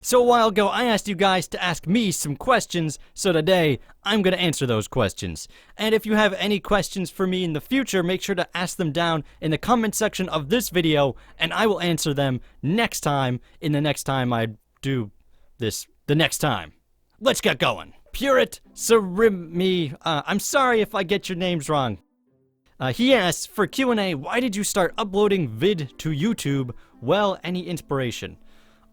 So a while ago, I asked you guys to ask me some questions, so today, I'm gonna answer those questions. And if you have any questions for me in the future, make sure to ask them down in the comment section of this video, and I will answer them next time, in the next time I do this, the next time. Let's get going. Purit Sarimi, I'm sorry if I get your names wrong. He asks, for Q&A, why did you start uploading vid to YouTube? Well, any inspiration?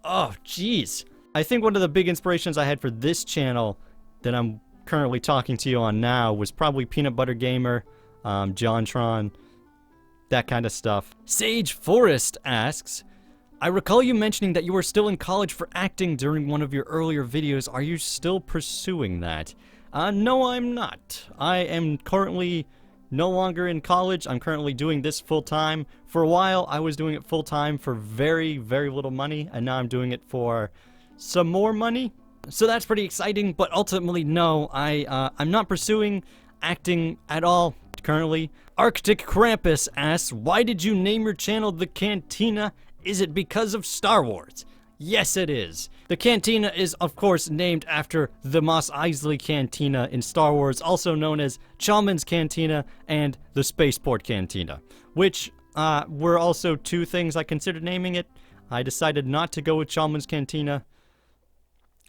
Oh, jeez. I think one of the big inspirations I had for this channel that I'm currently talking to you on now was probably Peanut Butter Gamer, JonTron, that kind of stuff. Sage Forest asks, I recall you mentioning that you were still in college for acting during one of your earlier videos. Are you still pursuing that? No, I'm not. I am currently no longer in college. I'm currently doing this full-time. For a while, I was doing it full-time for very, very little money, and now I'm doing it for some more money. So that's pretty exciting, but ultimately, no, I'm not pursuing acting at all currently. Arctic Krampus asks, why did you name your channel The Cantina? Is it because of Star Wars? Yes, it is. The Cantina is, of course, named after the Mos Eisley Cantina in Star Wars, also known as Chalmun's Cantina and the Spaceport Cantina, which were also two things I considered naming it. I decided not to go with Chalmun's Cantina.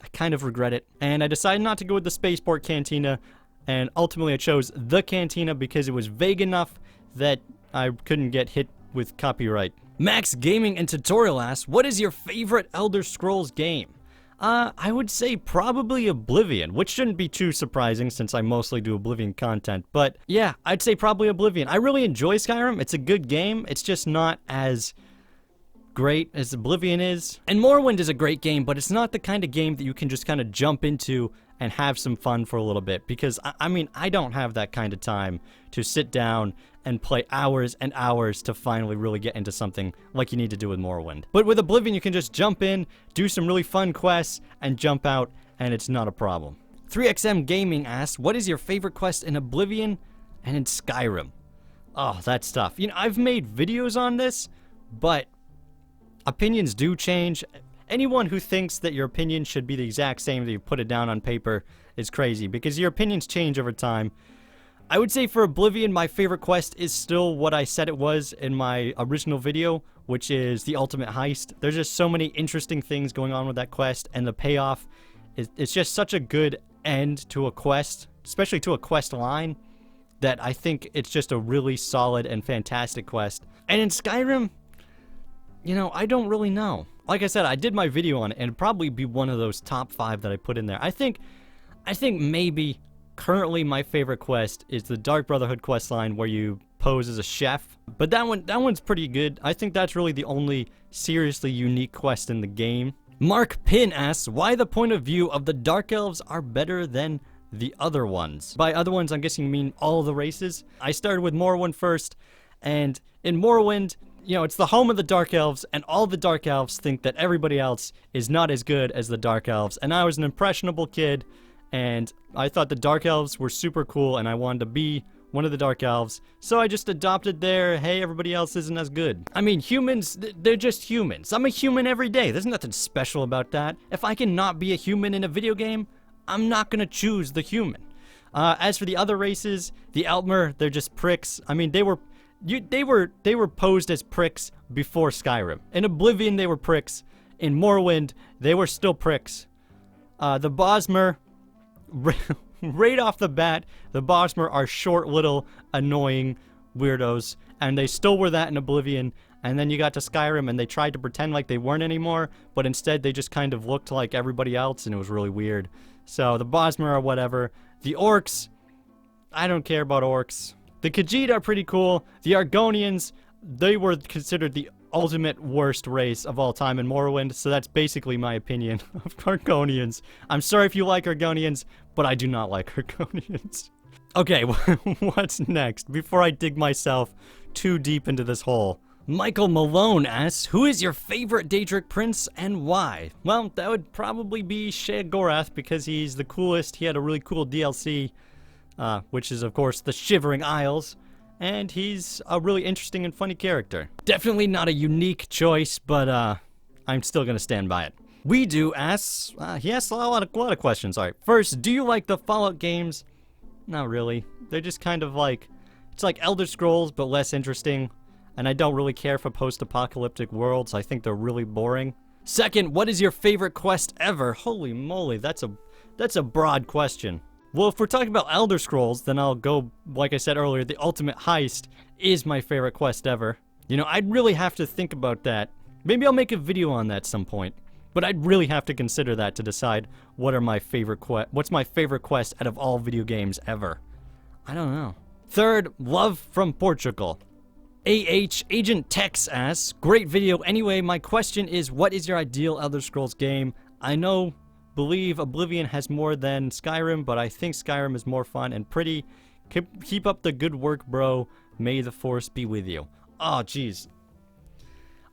I kind of regret it. And I decided not to go with the Spaceport Cantina, and ultimately I chose the Cantina because it was vague enough that I couldn't get hit with copyright. Max Gaming and Tutorial asks, what is your favorite Elder Scrolls game? I would say probably Oblivion, which shouldn't be too surprising since I mostly do Oblivion content. But yeah, I'd say probably Oblivion. I really enjoy Skyrim. It's a good game. It's just not as great as Oblivion is. And Morrowind is a great game, but it's not the kind of game that you can just kind of jump into and have some fun for a little bit. Because, I mean, I don't have that kind of time to sit down and play hours and hours to finally really get into something like you need to do with Morrowind. But with Oblivion, you can just jump in, do some really fun quests, and jump out, and it's not a problem. 3XM Gaming asks, what is your favorite quest in Oblivion and in Skyrim? Oh, that's tough. You know, I've made videos on this, but opinions do change. Anyone who thinks that your opinion should be the exact same that you put it down on paper is crazy, because your opinions change over time. I would say for Oblivion, my favorite quest is still what I said it was in my original video, which is the ultimate heist. There's just so many interesting things going on with that quest, and the payoff it's just such a good end to a quest, especially to a quest line, that I think it's just a really solid and fantastic quest. And in Skyrim, you know, I don't really know. Like I said, I did my video on it, and it'd probably be one of those top 5 that I put in there. I think maybe currently my favorite quest is the Dark Brotherhood quest line where you pose as a chef. But that one's pretty good. I think that's really the only seriously unique quest in the game. Mark Pin asks, why the point of view of the Dark Elves are better than the other ones? By other ones, I'm guessing you mean all the races. I started with Morrowind first, and in Morrowind, you know, it's the home of the Dark Elves, and all the Dark Elves think that everybody else is not as good as the Dark Elves. And I was an impressionable kid, and I thought the Dark Elves were super cool, and I wanted to be one of the Dark Elves. So I just adopted their, hey, everybody else isn't as good. I mean, humans, they're just humans. I'm a human every day. There's nothing special about that. If I can not be a human in a video game, I'm not gonna choose the human. As for the other races, the Altmer, they're just pricks. I mean, they were posed as pricks before Skyrim. In Oblivion, they were pricks. In Morrowind, they were still pricks. The Bosmer, right off the bat, the Bosmer are short, little, annoying weirdos, and they still were that in Oblivion. And then you got to Skyrim, and they tried to pretend like they weren't anymore, but instead they just kind of looked like everybody else, and it was really weird. So the Bosmer are whatever. The Orcs, I don't care about Orcs. The Khajiit are pretty cool. The Argonians, they were considered the ultimate worst race of all time in Morrowind, so that's basically my opinion of Argonians. I'm sorry if you like Argonians, but I do not like Argonians. Okay, what's next? Before I dig myself too deep into this hole. Michael Malone asks, who is your favorite Daedric prince and why? Well, that would probably be Sheogorath because he's the coolest. He had a really cool DLC, which is, of course, the Shivering Isles. And he's a really interesting and funny character. Definitely not a unique choice, but I'm still gonna stand by it. We Do asks, he asks a lot of questions. All right, first, do you like the Fallout games? Not really. They're just kind of like, it's like Elder Scrolls, but less interesting. And I don't really care for post-apocalyptic worlds. I think they're really boring. Second, what is your favorite quest ever? Holy moly, that's a broad question. Well, if we're talking about Elder Scrolls, then I'll go, like I said earlier, the Ultimate Heist is my favorite quest ever. You know, I'd really have to think about that. Maybe I'll make a video on that some point. But I'd really have to consider that to decide what's my favorite quest out of all video games ever. I don't know. Third, love from Portugal. Agent Tex asks, great video. Anyway, my question is, what is your ideal Elder Scrolls game? I believe Oblivion has more than Skyrim, but I think Skyrim is more fun and pretty. Keep up the good work, bro. May the Force be with you. Oh, jeez.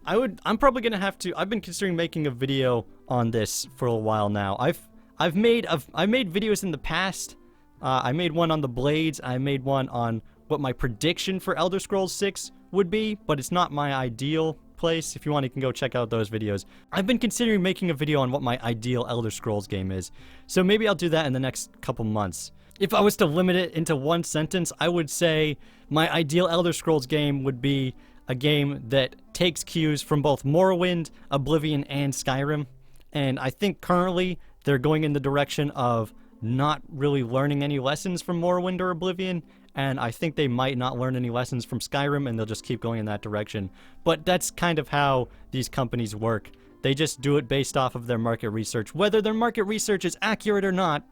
I'm probably gonna have to. I've been considering making a video on this for a while now. I've made videos in the past. I made one on the Blades. I made one on what my prediction for Elder Scrolls 6 would be, but it's not my ideal place. If you want, you can go check out those videos. I've been considering making a video on what my ideal Elder Scrolls game is, so maybe I'll do that in the next couple months. If I was to limit it into one sentence, I would say my ideal Elder Scrolls game would be a game that takes cues from both Morrowind, Oblivion, and Skyrim. And I think currently they're going in the direction of not really learning any lessons from Morrowind or Oblivion, and I think they might not learn any lessons from Skyrim, and they'll just keep going in that direction. But that's kind of how these companies work. They just do it based off of their market research. Whether their market research is accurate or not,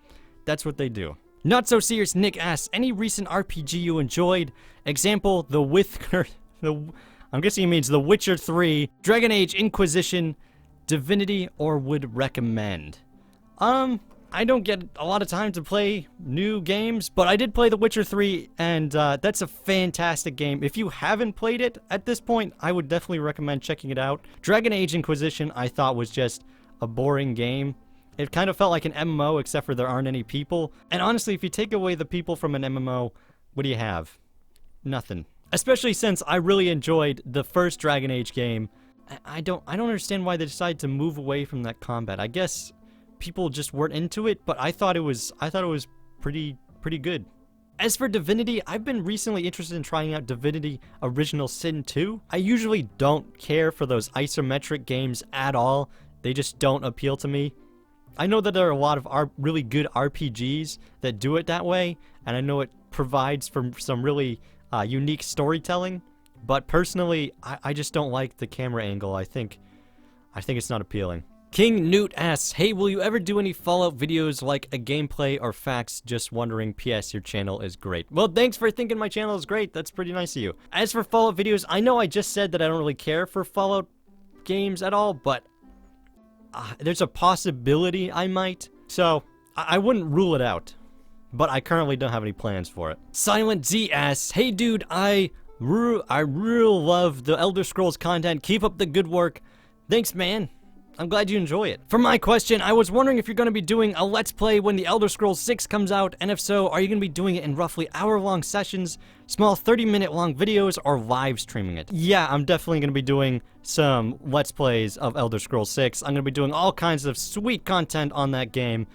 that's what they do. Not So Serious Nick asks, any recent RPG you enjoyed? Example, I'm guessing he means The Witcher 3, Dragon Age Inquisition, Divinity, or would recommend. I don't get a lot of time to play new games, but I did play The Witcher 3, and that's a fantastic game. If you haven't played it at this point, I would definitely recommend checking it out. Dragon Age Inquisition, I thought, was just a boring game. It kind of felt like an MMO, except for there aren't any people. And honestly, if you take away the people from an MMO, what do you have? Nothing. Especially since I really enjoyed the first Dragon Age game. I don't understand why they decided to move away from that combat. I guess people just weren't into it, but I thought it was pretty good. As for Divinity, I've been recently interested in trying out Divinity Original Sin 2. I usually don't care for those isometric games at all. They just don't appeal to me. I know that there are a lot of really good RPGs that do it that way, and I know it provides for some really unique storytelling, but personally, I just don't like the camera angle. I think it's not appealing. King Newt asks, hey, will you ever do any Fallout videos like a gameplay or facts? Just wondering. PS, your channel is great. Well, thanks for thinking my channel is great. That's pretty nice of you. As for Fallout videos, I know I just said that I don't really care for Fallout games at all, but there's a possibility I might. So, I wouldn't rule it out. But I currently don't have any plans for it. Silent Z asks, hey dude, I real love the Elder Scrolls content. Keep up the good work. Thanks, man. I'm glad you enjoy it. For my question, I was wondering if you're going to be doing a Let's Play when the Elder Scrolls 6 comes out, and if so, are you going to be doing it in roughly hour-long sessions, small 30-minute long videos, or live streaming it? Yeah, I'm definitely going to be doing some Let's Plays of Elder Scrolls 6. I'm going to be doing all kinds of sweet content on that game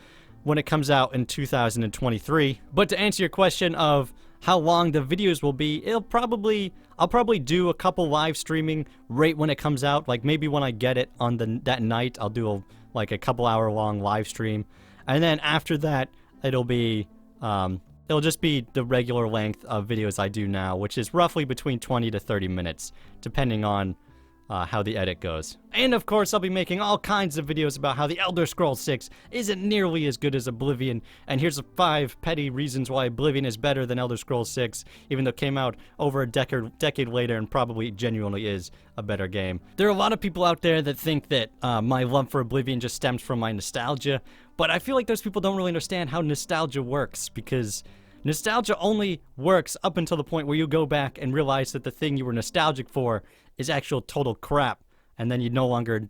when it comes out in 2023. But to answer your question of how long the videos will be, I'll probably do a couple live streaming right when it comes out. Like maybe when I get it on that night, I'll do a couple hour long live stream, and then after that, it'll just be the regular length of videos I do now, which is roughly between 20 to 30 minutes, depending on how the edit goes. And of course, I'll be making all kinds of videos about how the Elder Scrolls 6 isn't nearly as good as Oblivion, and here's the 5 petty reasons why Oblivion is better than Elder Scrolls 6, even though it came out over a decade later and probably genuinely is a better game. There are a lot of people out there that think that my love for Oblivion just stems from my nostalgia, but I feel like those people don't really understand how nostalgia works, because nostalgia only works up until the point where you go back and realize that the thing you were nostalgic for is actual total crap, and then you no longer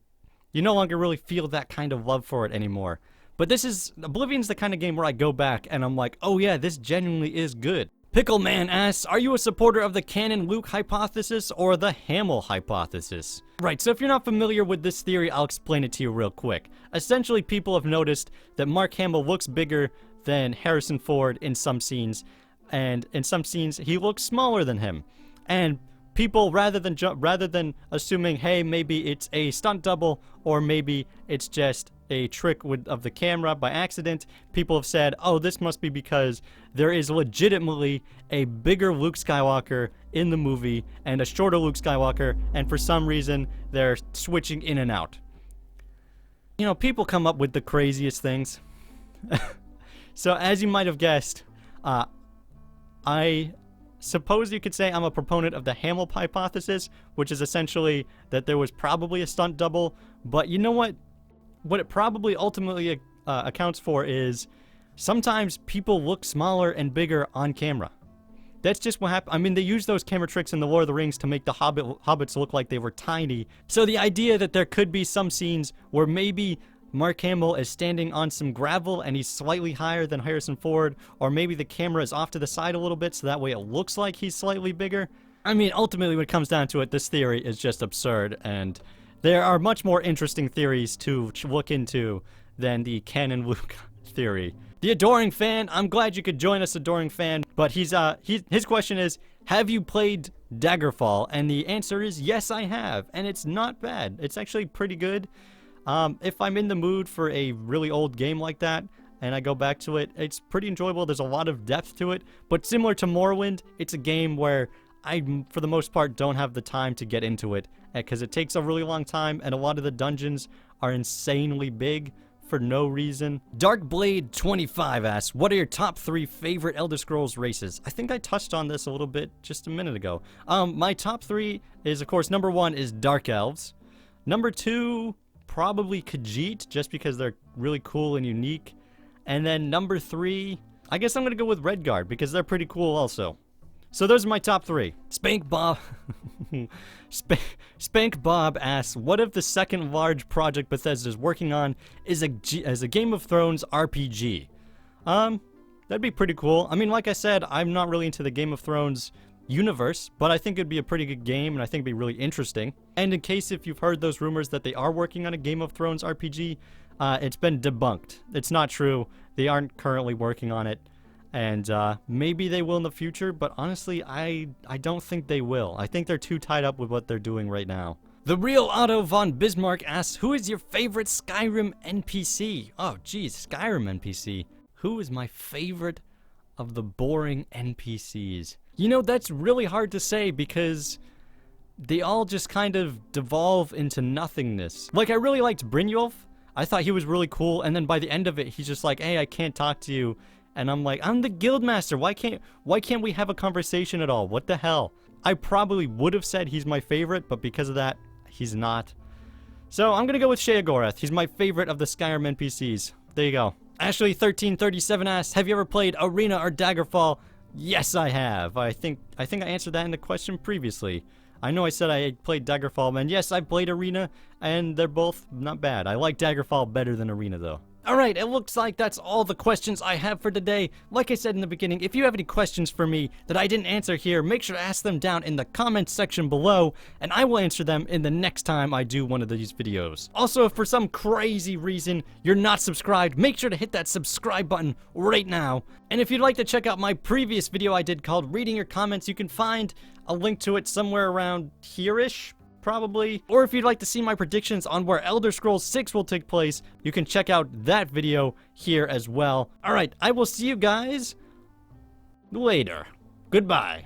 really feel that kind of love for it anymore. But Oblivion's the kind of game where I go back and I'm like, oh yeah, this genuinely is good. Pickleman asks, are you a supporter of the canon-Luke hypothesis or the Hamill hypothesis? Right, so if you're not familiar with this theory, I'll explain it to you real quick. Essentially, people have noticed that Mark Hamill looks bigger than Harrison Ford in some scenes, and in some scenes, he looks smaller than him. And people, rather than assuming, hey, maybe it's a stunt double, or maybe it's just a trick of the camera by accident, people have said, oh, this must be because there is legitimately a bigger Luke Skywalker in the movie and a shorter Luke Skywalker, and for some reason they're switching in and out. You know, people come up with the craziest things. So as you might have guessed, I suppose you could say I'm a proponent of the Hamill hypothesis, which is essentially that there was probably a stunt double, but you know what? What it probably ultimately accounts for is sometimes people look smaller and bigger on camera. That's just what happened. I mean, they used those camera tricks in The Lord of the Rings to make the hobbits look like they were tiny. So the idea that there could be some scenes where maybe Mark Hamill is standing on some gravel and he's slightly higher than Harrison Ford, or maybe the camera is off to the side a little bit so that way it looks like he's slightly bigger. I mean, ultimately when it comes down to it, this theory is just absurd, and there are much more interesting theories to look into than the canon Luke theory. The Adoring Fan, I'm glad you could join us, Adoring Fan, but his question is, have you played Daggerfall? And the answer is yes, I have, and it's not bad. It's actually pretty good. If I'm in the mood for a really old game like that, and I go back to it, it's pretty enjoyable. There's a lot of depth to it, but similar to Morrowind, it's a game where I, for the most part, don't have the time to get into it, because it takes a really long time, and a lot of the dungeons are insanely big for no reason. Darkblade25 asks, what are your top 3 favorite Elder Scrolls races? I think I touched on this a little bit just a minute ago. My top 3 is, of course, number 1 is Dark Elves. Number 2, probably Khajiit, just because they're really cool and unique. And then number 3, I guess I'm gonna go with Redguard, because they're pretty cool also. So those are my top 3. Spank Bob asks, what if the second large project Bethesda's working on is a Game of Thrones RPG? That'd be pretty cool. I mean, like I said, I'm not really into the Game of Thrones universe, but I think it'd be a pretty good game, and I think it'd be really interesting. And in case if you've heard those rumors that they are working on a Game of Thrones RPG, it's been debunked. It's not true. They aren't currently working on it. And maybe they will in the future, but honestly, I don't think they will. I think they're too tied up with what they're doing right now. The Real Otto von Bismarck asks, who is your favorite Skyrim NPC? Oh, geez, Skyrim NPC. Who is my favorite of the boring NPCs? You know, that's really hard to say because they all just kind of devolve into nothingness. Like, I really liked Brynjolf. I thought he was really cool, and then by the end of it, he's just like, hey, I can't talk to you. And I'm like, I'm the guildmaster. Why can't we have a conversation at all? What the hell? I probably would have said he's my favorite, but because of that, he's not. So I'm gonna go with Sheogorath. He's my favorite of the Skyrim NPCs. There you go. Ashley1337 asks, have you ever played Arena or Daggerfall? Yes, I have. I think I answered that in the question previously. I know I said I played Daggerfall, and yes, I played Arena, and they're both not bad. I like Daggerfall better than Arena, though. Alright, it looks like that's all the questions I have for today. Like I said in the beginning, if you have any questions for me that I didn't answer here, make sure to ask them down in the comments section below, and I will answer them in the next time I do one of these videos. Also, if for some crazy reason you're not subscribed, make sure to hit that subscribe button right now. And if you'd like to check out my previous video I did called Reading Your Comments, you can find a link to it somewhere around here-ish. Probably. Or if you'd like to see my predictions on where Elder Scrolls 6 will take place, you can check out that video here as well. Alright, I will see you guys later. Goodbye.